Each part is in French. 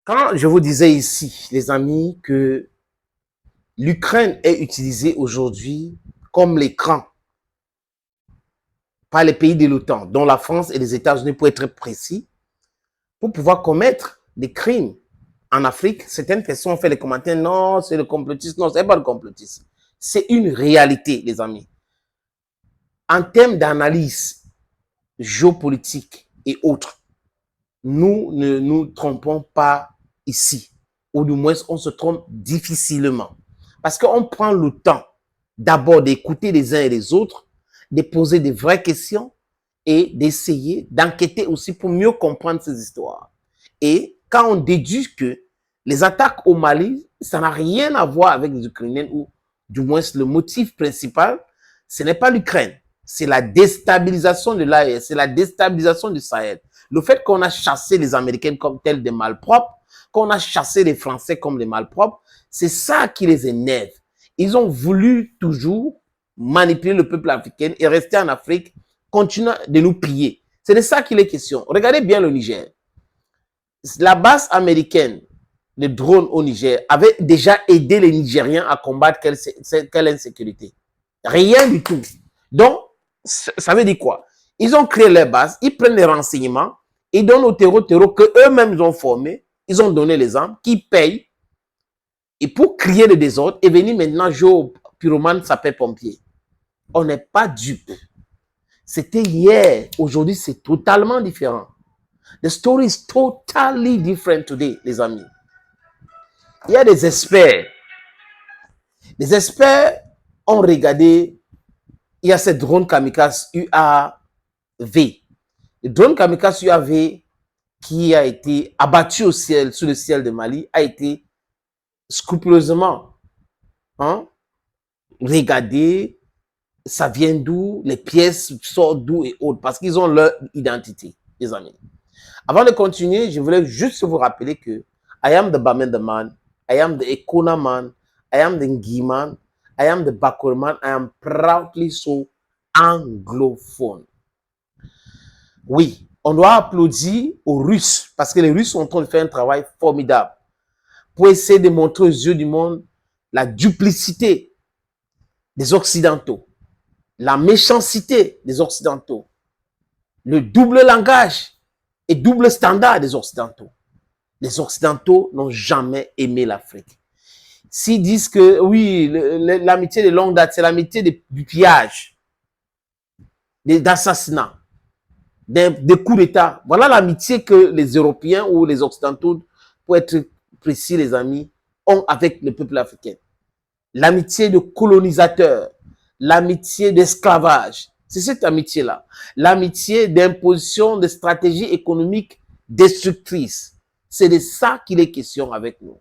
Quand je vous disais ici, les amis, que l'Ukraine est utilisée aujourd'hui comme l'écran par les pays de l'OTAN, dont la France et les États-Unis, pour être précis, pour pouvoir commettre des crimes en Afrique, certaines personnes ont fait les commentaires, non, c'est le complotisme, non, c'est pas le complotisme. C'est une réalité, les amis. En termes d'analyse géopolitique et autres, nous ne nous trompons pas ici, ou du moins on se trompe difficilement. Parce qu'on prend le temps d'abord d'écouter les uns et les autres, de poser des vraies questions et d'essayer d'enquêter aussi pour mieux comprendre ces histoires. Et quand on déduit que les attaques au Mali, ça n'a rien à voir avec les Ukrainiens, ou du moins le motif principal, ce n'est pas l'Ukraine, c'est la déstabilisation de l'AES, c'est la déstabilisation du Sahel. Le fait qu'on a chassé les Américains comme tels des malpropres, qu'on a chassé les Français comme des malpropres, c'est ça qui les énerve. Ils ont voulu toujours manipuler le peuple africain et rester en Afrique, continuer de nous piller. C'est de ça qu'il est question. Regardez bien le Niger. La base américaine, les drones au Niger, avait déjà aidé les Nigériens à combattre quelle insécurité? Rien du tout. Donc, ça veut dire quoi? Ils ont créé leur base, ils prennent les renseignements, ils donnent aux terreaux qu'eux-mêmes ont formés, ils ont donné les armes, qui payent, et pour crier le désordre, et venir maintenant jouer au pyromane sapeur-pompier. On n'est pas dupe. C'était hier, aujourd'hui c'est totalement différent. The story is totally different today, les amis. Il y a des experts. Les experts ont regardé, il y a ce drone kamikaze UAV. Le drone kamikaze UAV qui a été abattu au ciel, sous le ciel de Mali, a été scrupuleusement regardé. Ça vient d'où, les pièces sortent d'où et autres, parce qu'ils ont leur identité, les amis. Avant de continuer, je voulais juste vous rappeler que I am the Bamenda man, I am the Ekona man, I am the Ngi man, I am the Bakur man, I am proudly so anglophone. Oui, on doit applaudir aux Russes, parce que les Russes sont en train de faire un travail formidable pour essayer de montrer aux yeux du monde la duplicité des Occidentaux, la méchanceté des Occidentaux, le double langage et double standard des Occidentaux. Les Occidentaux n'ont jamais aimé l'Afrique. S'ils disent que oui, l'amitié de longue date, c'est l'amitié du pillage, d'assassinat, des coups d'État. Voilà l'amitié que les Européens ou les Occidentaux, pour être précis les amis, ont avec le peuple africain. L'amitié de colonisateurs, l'amitié d'esclavage. C'est cette amitié-là. L'amitié d'imposition de stratégies économiques destructrices. C'est de ça qu'il est question avec nous.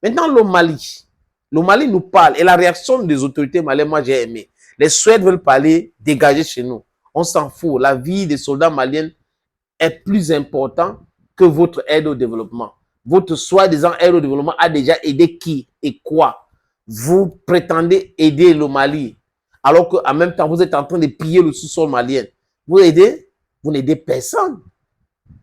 Maintenant, le Mali. Le Mali nous parle et la réaction des autorités maliennes, moi j'ai aimé. Les Suèdes veulent parler, dégager chez nous. On s'en fout. La vie des soldats maliens est plus importante que votre aide au développement. Votre soi-disant aide au développement a déjà aidé qui et quoi? Vous prétendez aider le Mali, alors qu'en même temps, vous êtes en train de piller le sous-sol malien. Vous aidez? Vous n'aidez personne.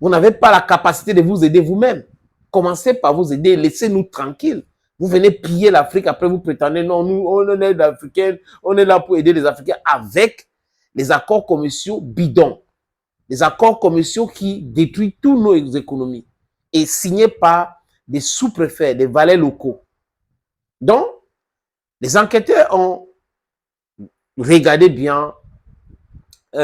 Vous n'avez pas la capacité de vous aider vous-même. Commencez par vous aider, laissez-nous tranquilles. Vous venez piller l'Afrique, après vous prétendez, non, nous, on est africains, on est là pour aider les Africains avec les accords commerciaux bidons. Les accords commerciaux qui détruisent toutes nos économies et signés par des sous-préfets, des valets locaux. Donc, les enquêteurs ont regardé bien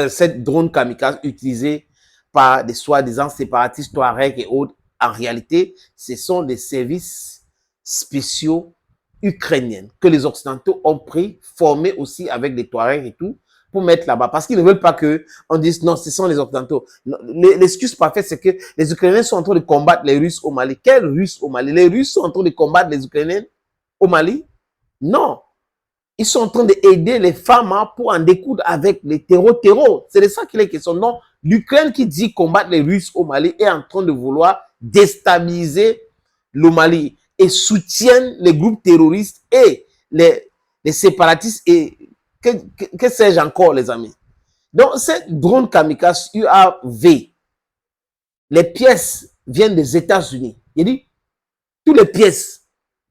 cette drone kamikaze utilisée par des soi-disant séparatistes Touaregs et autres. En réalité, ce sont des services spéciaux ukrainiens que les Occidentaux ont pris, formés aussi avec des Touaregs et tout, pour mettre là-bas. Parce qu'ils ne veulent pas qu'on dise non, ce sont les Occidentaux. L'excuse parfaite, c'est que les Ukrainiens sont en train de combattre les Russes au Mali. Quels Russes au Mali? Les Russes sont en train de combattre les Ukrainiens au Mali? Non. Ils sont en train d'aider les femmes pour en découdre avec les terreaux. C'est de ça qu'il est question. Non, l'Ukraine qui dit combattre les Russes au Mali est en train de vouloir déstabiliser le Mali et soutiennent les groupes terroristes et les séparatistes et que sais-je encore, les amis. Donc, cette drone kamikaze UAV, les pièces viennent des États-Unis. Il dit, Toutes les pièces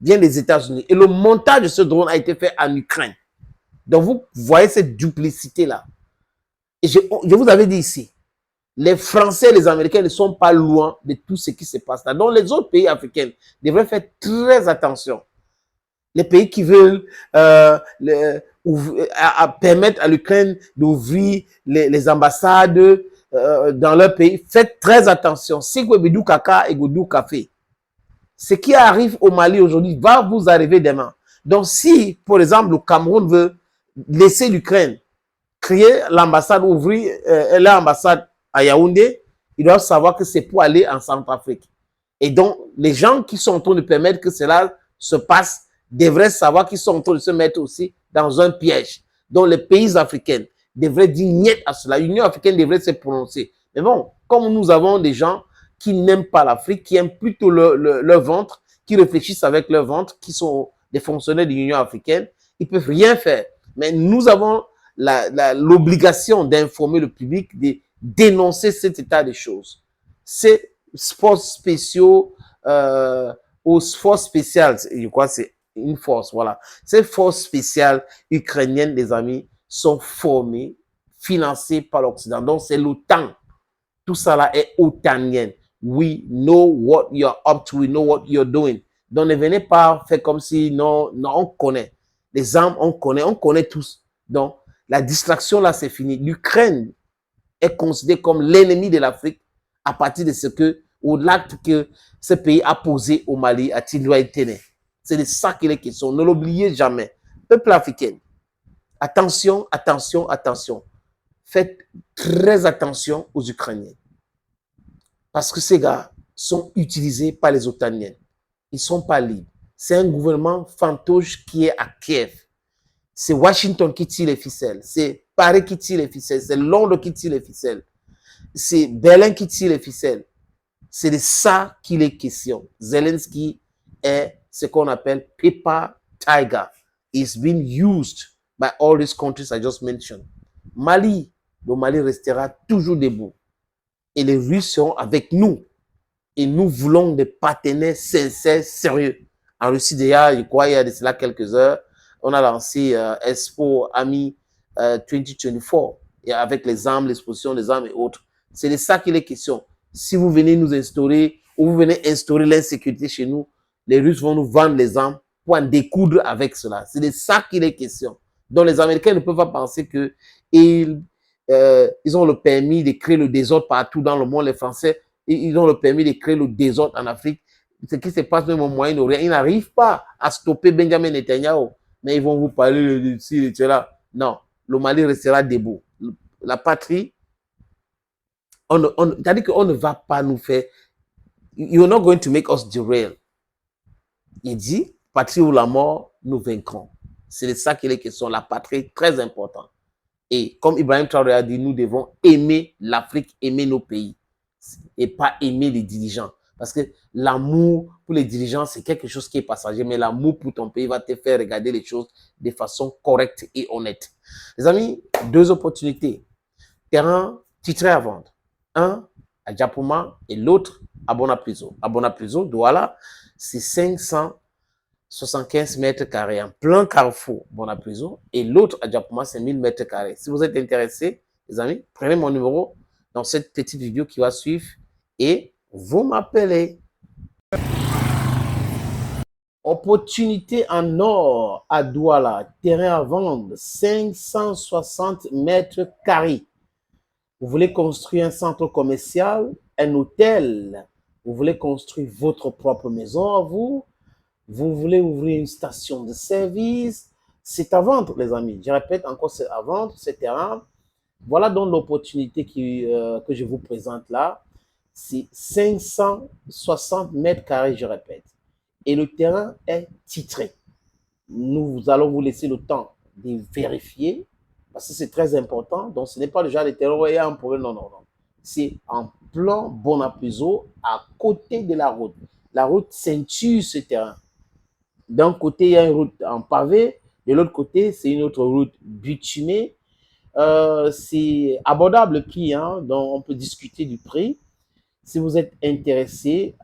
viennent des États-Unis. Et le montage de ce drone a été fait en Ukraine. Donc, vous voyez cette duplicité-là. Et je vous avais dit ici, les Français et les Américains ne sont pas loin de tout ce qui se passe là. Donc, les autres pays africains devraient faire très attention. Les pays qui veulent permettre à l'Ukraine d'ouvrir les ambassades dans leur pays, faites très attention. Si vous avez caca et vous café, ce qui arrive au Mali aujourd'hui va vous arriver demain. Donc, si, par exemple, le Cameroun veut laisser l'Ukraine créer l'ambassade, ouvrir l'ambassade à Yaoundé, ils doivent savoir que c'est pour aller en Centrafrique. Et donc, les gens qui sont en train de permettre que cela se passe devraient savoir qu'ils sont en train de se mettre aussi dans un piège. Donc, les pays africains devraient dire niet à cela. L'Union africaine devrait se prononcer. Mais bon, comme nous avons des gens qui n'aiment pas l'Afrique, qui aiment plutôt leur ventre, qui réfléchissent avec leur ventre, qui sont des fonctionnaires de l'Union africaine, ils ne peuvent rien faire. Mais nous avons l'obligation d'informer le public, de dénoncer cet état des choses. Ces forces spéciaux aux forces spéciales, je crois que c'est une force, voilà. Ces forces spéciales ukrainiennes, les amis, sont formées, financées par l'Occident. Donc, c'est l'OTAN. Tout ça là est otanien. We know what you're up to, we know what you're doing. Donc, ne venez pas faire comme si, non, on connaît. Les armes, on connaît tous. Donc, la distraction là, c'est fini. L'Ukraine est considérée comme l'ennemi de l'Afrique à partir de ce que, ou l'acte que ce pays a posé au Mali, à Tindoua-Téné. C'est de ça qu'il est question. Ne l'oubliez jamais. Peuple africain, attention, attention, attention. Faites très attention aux Ukrainiens. Parce que ces gars sont utilisés par les Otaniens. Ils ne sont pas libres. C'est un gouvernement fantoche qui est à Kiev. C'est Washington qui tire les ficelles. C'est Paris qui tire les ficelles. C'est Londres qui tire les ficelles. C'est Berlin qui tire les ficelles. C'est de ça qu'il est question. Zelensky est ce qu'on appelle paper tiger. It's been used by all these countries I just mentioned. Mali, le Mali restera toujours debout. Et les Russes seront avec nous. Et nous voulons des partenaires sincères, sérieux. En Russie, déjà, je crois, il y a de cela quelques heures, on a lancé Expo Ami 2024, et avec les armes, l'exposition des armes et autres. C'est de ça qu'il est question. Si vous venez nous instaurer, ou vous venez instaurer l'insécurité chez nous, les Russes vont nous vendre les armes pour en découdre avec cela. C'est de ça qu'il est question. Donc les Américains ne peuvent pas penser que ils ont le permis de créer le désordre partout dans le monde. Les Français, ils ont le permis de créer le désordre en Afrique. Ce qui se passe même au Moyen-Orient, ils n'arrivent pas à stopper Benjamin Netanyahu. Mais ils vont vous parler de ci, de cela. Non, le Mali restera debout. La patrie, c'est-à-dire qu'on ne va pas nous faire. You're not going to make us derail. Il dit, patrie ou la mort, nous vaincrons. C'est de ça qu'il est question. La patrie est très importante. Et comme Ibrahim Traoré a dit, nous devons aimer l'Afrique, aimer nos pays. Et pas aimer les dirigeants. Parce que l'amour pour les dirigeants, c'est quelque chose qui est passager. Mais l'amour pour ton pays va te faire regarder les choses de façon correcte et honnête. Les amis, deux opportunités. Terrain titré à vendre. Un à Djapouma et l'autre à Bonapriso. À Bonapriso, Douala, c'est 575 mètres carrés, en plein carrefour Bonapriso. Et l'autre à Djapouma, c'est 1000 mètres carrés. Si vous êtes intéressés, les amis, prenez mon numéro dans cette petite vidéo qui va suivre et vous m'appelez. Opportunité en or à Douala, terrain à vendre, 560 mètres carrés. Vous voulez construire un centre commercial, un hôtel, vous voulez construire votre propre maison à vous, vous voulez ouvrir une station de service, c'est à vendre, les amis. Je répète encore, c'est à vendre, ce terrain. Voilà donc l'opportunité que je vous présente là. C'est 560 mètres carrés, je répète. Et le terrain est titré. Nous allons vous laisser le temps de vérifier, parce que c'est très important. Donc, ce n'est pas le genre de terrain où il y a un problème. Non, non, non. C'est en plan Bonapriso, à côté de la route. La route ceinture ce terrain. D'un côté, il y a une route en pavé. De l'autre côté, c'est une autre route bitumée. C'est abordable le prix, hein, donc on peut discuter du prix. Si vous êtes intéressé,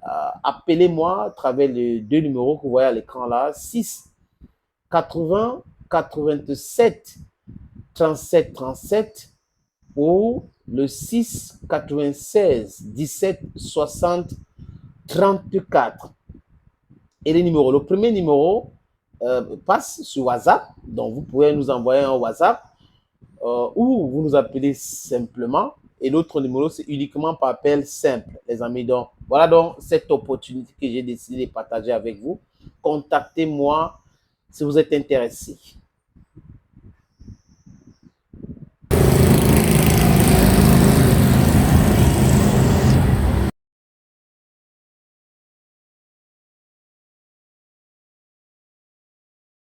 appelez-moi à travers les deux numéros que vous voyez à l'écran là, 6 80 87 37 37 ou le 6 96 17 60 34. Et les numéros, le premier numéro passe sur WhatsApp, donc vous pouvez nous envoyer un WhatsApp ou vous nous appelez simplement. Et l'autre numéro, c'est uniquement par appel simple, les amis. Donc, voilà donc cette opportunité que j'ai décidé de partager avec vous. Contactez-moi si vous êtes intéressé.